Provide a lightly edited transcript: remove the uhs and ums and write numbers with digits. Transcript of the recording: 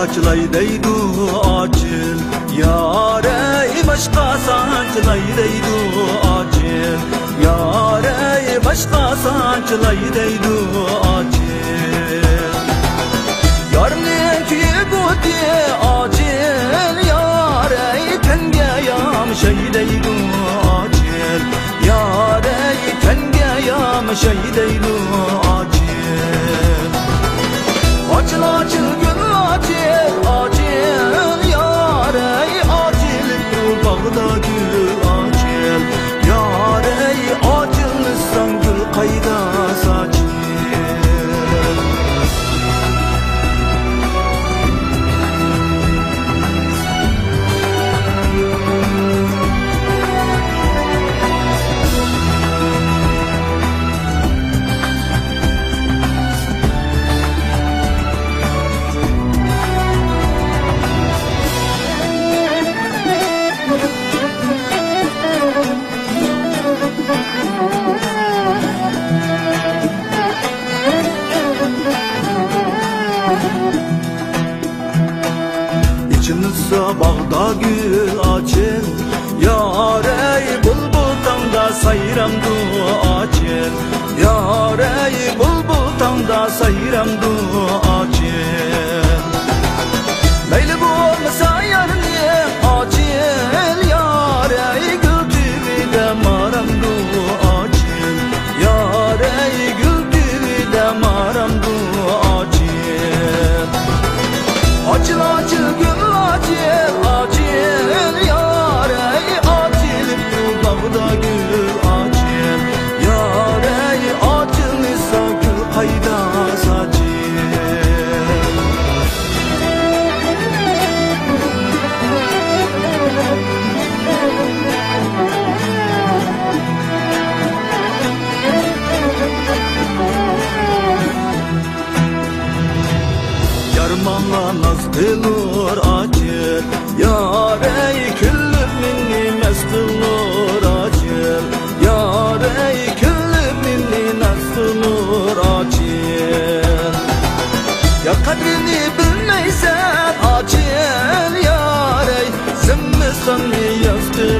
Açılaydaydı acil yâre başka sancılaydaydı acil yâre başka sancılaydaydı acil yarın ki bu diye acil yâre tenge yam şeydaydı acil yâre tenge yam şeydaydı acil acil acil acil acil yâre acil bağda gül acil yâre acil sangül kayda saçil İçimizde bağda gül açın yâre bulbuldan sayramdı açın yâre bulbuldan sayramdı açın meyli bu olmasa yarın niye açın yâre gül de maramdı açın yâre gül de maramdı açın acil acil gül acil acil yâre acil bağda gül acil yâre acil gül kayda saçil yarmanla naz kılır acil yâre küllü minni mest kılır acil yâre küllü minni naz kılır acil ya kadrini bilmeysen acil yâre zimmistanni yazdı